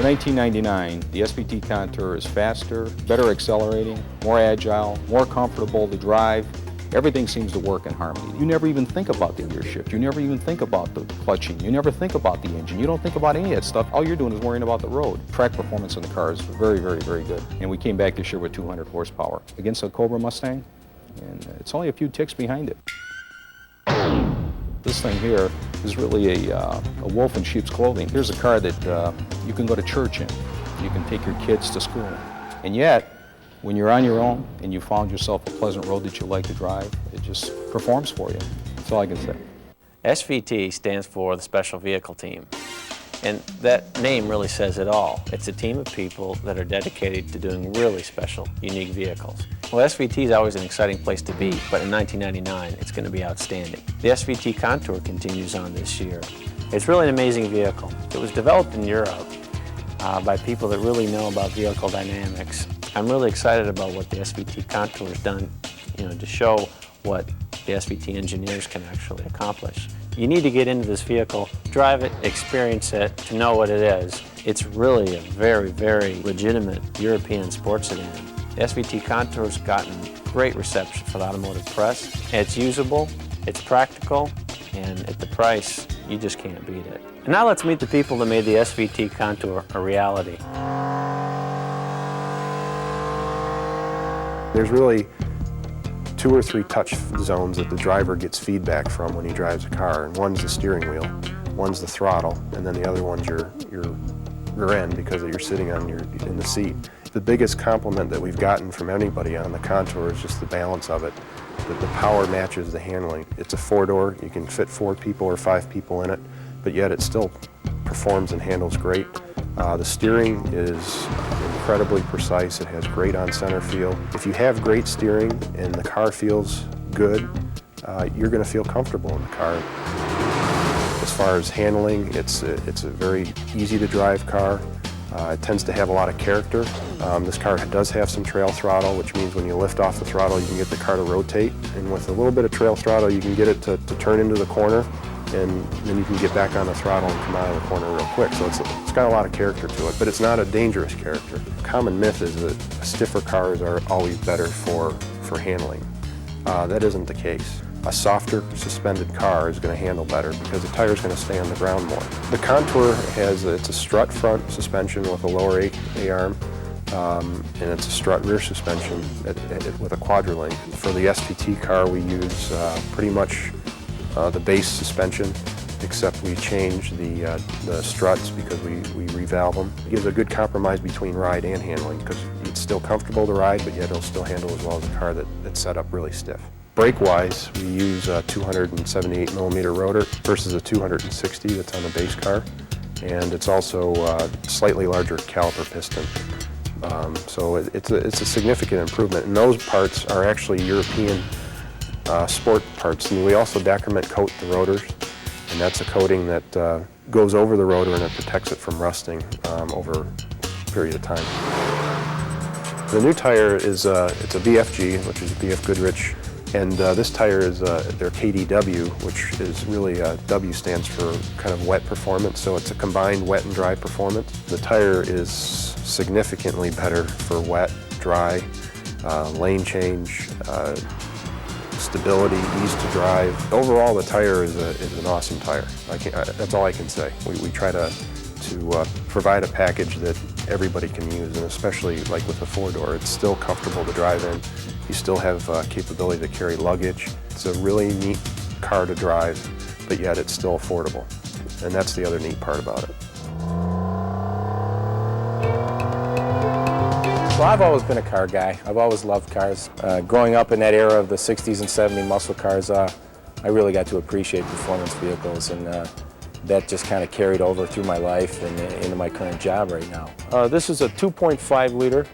For 1999, the SVT Contour is faster, better accelerating, more agile, more comfortable to drive. Everything seems to work in harmony. You never even think about the gear shift. You never even think about the clutching. You never think about the engine. You don't think about any of that stuff. All you're doing is worrying about the road. Track performance in the car is very, very, very good. And we came back this year with 200 horsepower against a Cobra Mustang, and it's only a few ticks behind it. This thing here is really a wolf in sheep's clothing. Here's a car that you can go to church in. You can take your kids to school in. And yet, when you're on your own and you found yourself a pleasant road that you like to drive, it just performs for you. That's all I can say. SVT stands for the Special Vehicle Team. And that name really says it all. It's a team of people that are dedicated to doing really special, unique vehicles. Well, SVT is always an exciting place to be, but in 1999, it's going to be outstanding. The SVT Contour continues on this year. It's really an amazing vehicle. It was developed in Europe by people that really know about vehicle dynamics. I'm really excited about what the SVT Contour has done, to show what the SVT engineers can actually accomplish. You need to get into this vehicle, drive it, experience it, to know what it is. It's really a very, very legitimate European sports sedan. The SVT Contour has gotten great reception from the automotive press. It's usable, it's practical, and at the price, you just can't beat it. And now let's meet the people that made the SVT Contour a reality. There's really 2 or 3 touch zones that the driver gets feedback from when he drives a car, and one's the steering wheel, one's the throttle, and then the other one's your rear end because you're sitting in the seat. The biggest compliment that we've gotten from anybody on the Contour is just the balance of it, that the power matches the handling. It's a 4-door, you can fit 4 people or 5 people in it, but yet it still performs and handles great. The steering is incredibly precise. It has great on-center feel. If you have great steering and the car feels good, you're going to feel comfortable in the car. As far as handling, it's a very easy-to-drive car. It tends to have a lot of character. This car does have some trail throttle, which means when you lift off the throttle, you can get the car to rotate. And with a little bit of trail throttle, you can get it to turn into the corner, and then you can get back on the throttle and come out of the corner real quick. So it's got a lot of character to it, but it's not a dangerous character. A common myth is that stiffer cars are always better for handling. That isn't the case. A softer suspended car is going to handle better because the tire is going to stay on the ground more. The Contour it's a strut front suspension with a lower A-arm, and it's a strut rear suspension with a quadrillink. For the SVT car, we use pretty much the base suspension, except we change the struts because we revalve them. It gives a good compromise between ride and handling because it's still comfortable to ride, but yet it'll still handle as well as a car that's set up really stiff. Brake-wise, we use a 278 millimeter rotor versus a 260 that's on the base car, and it's also a slightly larger caliper piston. So it's a significant improvement, and those parts are actually European sport parts. And we also decrement coat the rotors, and that's a coating that goes over the rotor and it protects it from rusting over a period of time. The new tire is it's a BFG, which is BF Goodrich, and this tire is their KDW, which is really W stands for kind of wet performance, so it's a combined wet and dry performance. The tire is significantly better for wet, dry, lane change, stability, ease to drive. Overall, the tire is an awesome tire. That's all I can say. We try to provide a package that everybody can use, and especially like with the 4-door, it's still comfortable to drive in. You still have capability to carry luggage. It's a really neat car to drive, but yet it's still affordable. And that's the other neat part about it. Well, I've always been a car guy. I've always loved cars. Growing up in that era of the 60s and 70s muscle cars, I really got to appreciate performance vehicles, and that just kind of carried over through my life and into my current job right now. This is a 2.5 liter,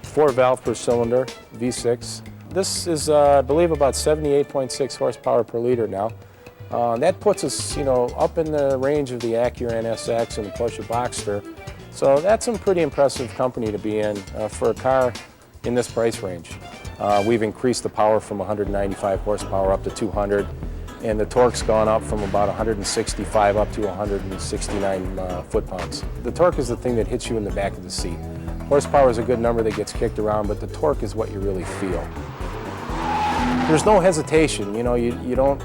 4 valve per cylinder, V6. This is, I believe, about 78.6 horsepower per liter now. That puts us, up in the range of the Acura NSX and the Porsche Boxster. So that's some pretty impressive company to be in for a car in this price range. We've increased the power from 195 horsepower up to 200, and the torque's gone up from about 165 up to 169 foot-pounds. The torque is the thing that hits you in the back of the seat. Horsepower is a good number that gets kicked around, but the torque is what you really feel. There's no hesitation, you know, you don't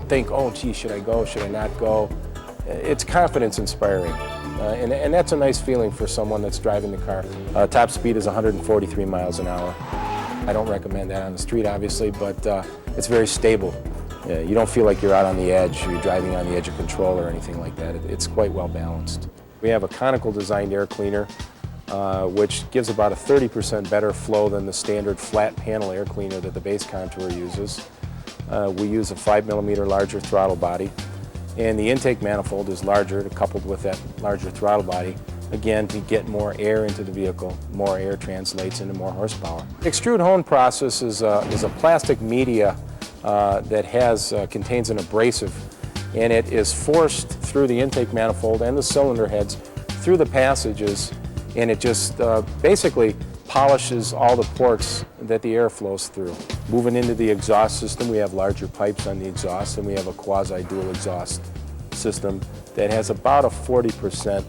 think, oh gee, should I go, should I not go? It's confidence inspiring, and that's a nice feeling for someone that's driving the car. Top speed is 143 miles an hour. I don't recommend that on the street, obviously, but it's very stable. You don't feel like you're out on the edge, you're driving on the edge of control or anything like that. It's quite well balanced. We have a conical designed air cleaner, which gives about a 30% better flow than the standard flat panel air cleaner that the base Contour uses. We use a 5mm larger throttle body, and the intake manifold is larger, coupled with that larger throttle body. Again, to get more air into the vehicle, more air translates into more horsepower. The extrude hone process is a plastic media that contains an abrasive, and it is forced through the intake manifold and the cylinder heads through the passages, and it just basically polishes all the ports that the air flows through. Moving into the exhaust system, we have larger pipes on the exhaust, and we have a quasi-dual exhaust system that has about a 40%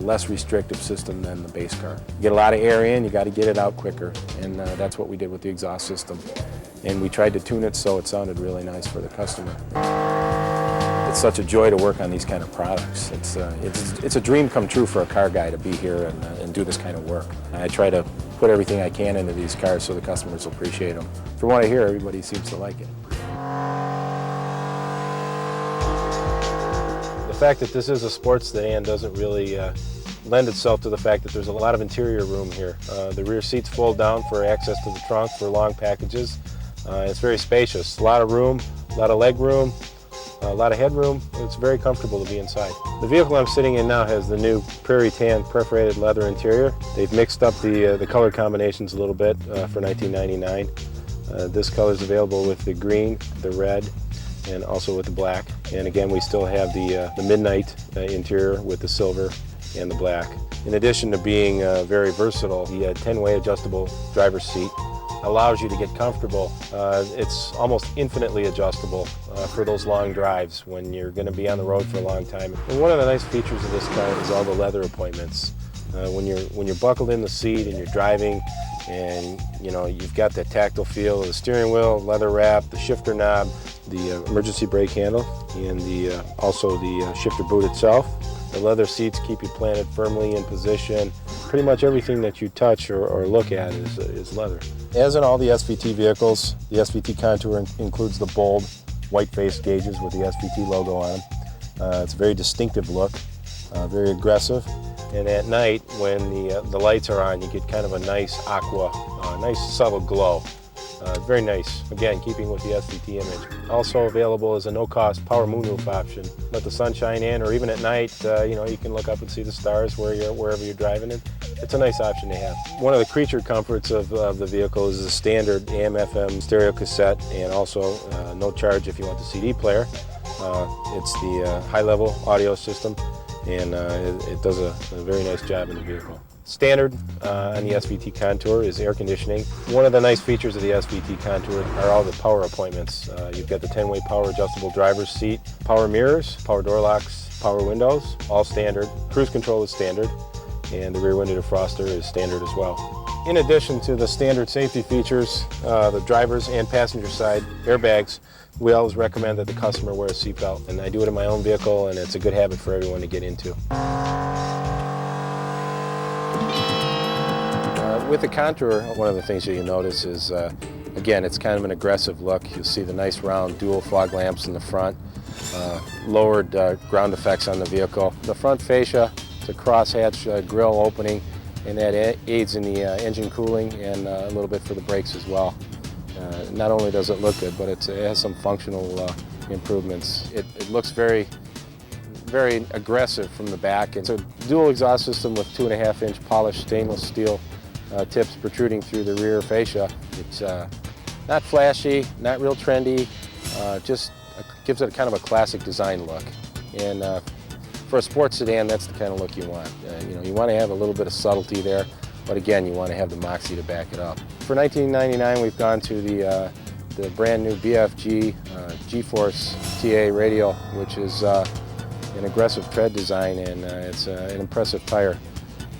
less restrictive system than the base car. You get a lot of air in, you got to get it out quicker, and that's what we did with the exhaust system. And we tried to tune it so it sounded really nice for the customer. It's such a joy to work on these kind of products. It's a dream come true for a car guy to be here and do this kind of work. I try to put everything I can into these cars so the customers will appreciate them. From what I hear, everybody seems to like it. The fact that this is a sports sedan doesn't really lend itself to the fact that there's a lot of interior room here. The rear seats fold down for access to the trunk for long packages. It's very spacious, a lot of room, a lot of leg room, a lot of headroom. It's very comfortable to be inside. The vehicle I'm sitting in now has the new Prairie Tan perforated leather interior. They've mixed up the color combinations a little bit for 1999. This color is available with the green, the red, and also with the black. And again, we still have the midnight interior with the silver and the black. In addition to being very versatile, the 10-way adjustable driver's seat allows you to get comfortable. It's almost infinitely adjustable for those long drives when you're going to be on the road for a long time. And one of the nice features of this car is all the leather appointments. When you're buckled in the seat and you're driving, and you know you've got that tactile feel of the steering wheel, leather wrap, the shifter knob, the emergency brake handle, and also the shifter boot itself. The leather seats keep you planted firmly in position. Pretty much everything that you touch or look at is leather. As in all the SVT vehicles, the SVT Contour includes the bold white-faced gauges with the SVT logo on them. It's a very distinctive look, very aggressive. And at night, when the lights are on, you get kind of a nice aqua, nice subtle glow. Very nice, again, keeping with the SVT image. Also available is a no-cost power moonroof option. Let the sun shine in, or even at night, you can look up and see the stars wherever you're driving it. It's a nice option to have. One of the creature comforts of the vehicle is the standard AM/FM stereo cassette, and also no charge if you want the CD player. It's the high-level audio system, and it does a very nice job in the vehicle. Standard on the SVT Contour is air conditioning. One of the nice features of the SVT Contour are all the power appointments. You've got the 10-way power adjustable driver's seat, power mirrors, power door locks, power windows, all standard. Cruise control is standard, and the rear window defroster is standard as well. In addition to the standard safety features, the driver's and passenger side airbags, we always recommend that the customer wear a seatbelt, and I do it in my own vehicle, and it's a good habit for everyone to get into. With the Contour, one of the things that you notice is, again, it's kind of an aggressive look. You'll see the nice round dual fog lamps in the front, lowered ground effects on the vehicle. The front fascia, it's a crosshatch grille opening, and that aids in the engine cooling and a little bit for the brakes as well. Not only does it look good, but it has some functional improvements. It looks very aggressive from the back. It's a dual exhaust system with 2.5-inch polished stainless steel tips protruding through the rear fascia. It's not flashy, not real trendy, just gives it kind of a classic design look. And for a sports sedan, that's the kind of look you want. You want to have a little bit of subtlety there, but again, you want to have the moxie to back it up. For 1999, we've gone to the the brand new BFG G-Force TA radial, which is an aggressive tread design, and it's an impressive tire.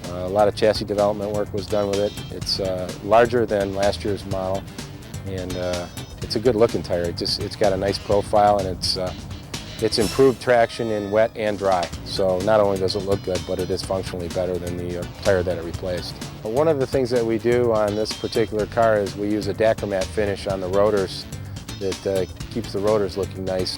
A lot of chassis development work was done with it. It's larger than last year's model, and it's a good looking tire. It's got a nice profile, and it's improved traction in wet and dry. So not only does it look good, but it is functionally better than the tire that it replaced. One of the things that we do on this particular car is we use a Dacromat finish on the rotors that keeps the rotors looking nice,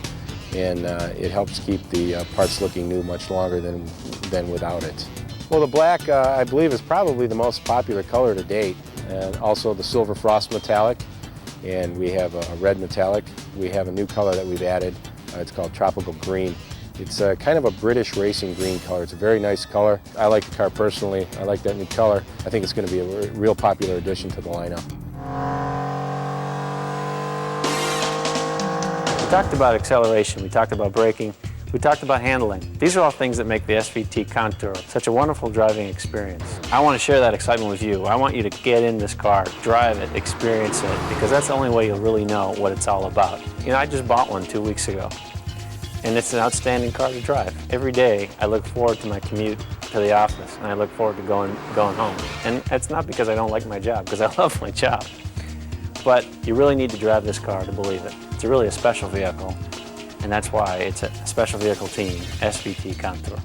and it helps keep the parts looking new much longer than without it. Well, the black, I believe, is probably the most popular color to date, and also the silver frost metallic, and we have a red metallic. We have a new color that we've added. It's called tropical green. It's kind of a British racing green color. It's a very nice color. I like the car personally. I like that new color. I think it's going to be a real popular addition to the lineup. We talked about acceleration, we talked about braking, we talked about handling. These are all things that make the SVT Contour such a wonderful driving experience. I want to share that excitement with you. I want you to get in this car, drive it, experience it, because that's the only way you'll really know what it's all about. You know, I just bought one 2 weeks ago, and it's an outstanding car to drive. Every day I look forward to my commute to the office, and I look forward to going home. And it's not because I don't like my job, because I love my job. But you really need to drive this car to believe it. It's really a special vehicle, and that's why it's a special vehicle team, SVT Contour.